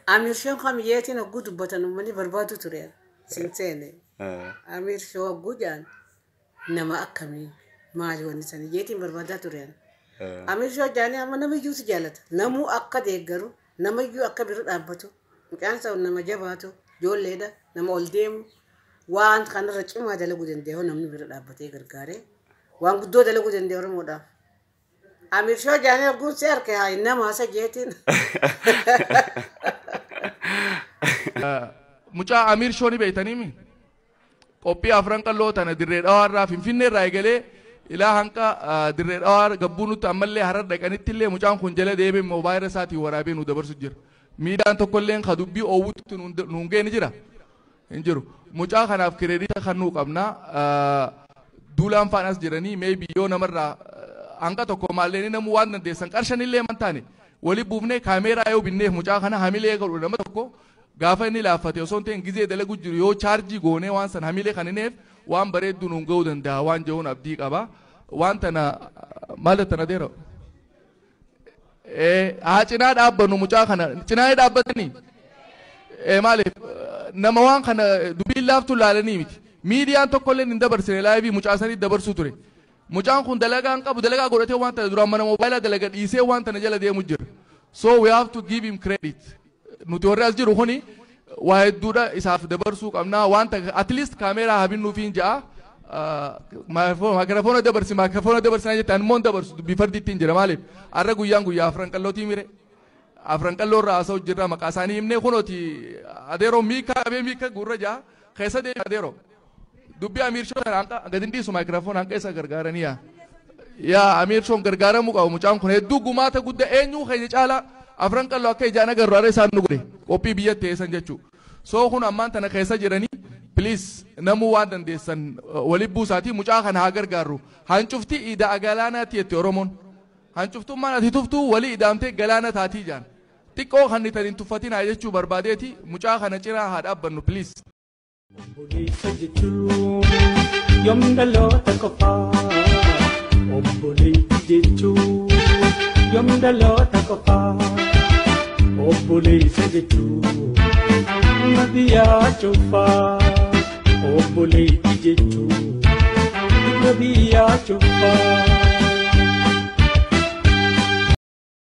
Amir Shon kam yeetiin hogguu dubbatan uummanni barbaadu ture. Sinseene. Amir Shon hogguu jaan nama akkamii maali wanni sani yeetiin barbaadaa ture. Amir Shon jaanii amma nama iyyuu si jaalata. Namuu akka deeggaru nama iyyuu akka bira dhaabbatu. Mucaan isaa nama jabaatu ijoolleedha nama ol deemu waan kanarra cimaa dalaguu danda'u namni bira dhaabbatee gargaaree waan guddoo dalaguu danda'u Oromoodhaaf. Amir Shon jaanii hogguun si harka haa nama isa jeetiin. Mucaa Amir Shoni beeytaniimi qophii afran qalloo tana dirree dhawaarraa Finfinnee irraa eegalee ilaa hanqa dirree dhawaa gabbuu nutti ammallee harar dhaqanitti illee mucaan kun jala deebee moobaayila isaatiin waraabee nu dabarsu jira. Miidhaan tokkolleen ka dubbii oowwutti nuun geeni jira hin jiru. Mucaa kanaaf kireedita kan nuu qabna. Duulaan faanas jiranii maybe yoo namarraa hanqa tokko maallee namuu waan dandeessan qarshanillee man taane wali buufnee kaameeraa yoo binneef mucaa kana hamilee godhu nama tokko gaafa inni laaffate osoo ta'in gizee dalagu jiru yoo chaarjii goonee waan san hamilee kanineef waan bareeddu nuun ga'uu danda'a waan jehuun abdii qaba. Waan tana maal tana deero. Haa cinaa dhaabbannu mucaa kana cinaa dhaabbatanii maaliif nama waan kana dubbiin laaftu laalanii miti. Miidiyaan tokkollee hin dabarsine laayivii mucaa sanii dabarsuu ture. Mucaan kun dalagaa hin qabu dalagaa godhatee waan tana duraan mana moobaayilaa dalaga dhiisee waan tana jala deemu jira. So we have to give him credit. Nuti warri as jiru kuni waa hedduudha isaaf dabarsuu qabnaa waan at least kaameeraa habinnuufiin ja'a. Maakirafoona dabarsinaa jettaan immoo dabarsu dubbii fardi ittiin jira maaliif har'a guyyaa afran qallootii mire afran qalloo irraa haasa'u jirra maqaa isaanii himnee kunooti adeeroo miika qabee miika gurra ja'a keessa deema adeeroo dubbii Amir Shon gadi dhiisu maakirafoona hanqa isa gargaaranii yaa Amir Shon gargaaramuu qabu mucaan kun hedduu gumaata guddaa eenyuu keenya caalaa afran qalloo akka ijaan agarru har'a isaan nu godhe qophii biyyatti eessan jechuu soo kun ammaan tana keessa jiranii. Please namu waan dandeessan wali buusaatii mucaa kana haa gargaarru hancufti idaa galaanaati jetti Oromoon hancuftummaan ati tuftuu walii idaamtee galaana taatii jaan xiqqoo kan itti hin tuffatinaa jechuu barbaadeeti mucaa kana cinaa haa dhaabbannu please. Obboleessa jechuun yoom dhaloota qofaa obboleessa jechuun yoom dhaloota qofaa obboleessa jechuun biyyaa cufaa. Obboleetti jechuun biyyaa cufaa.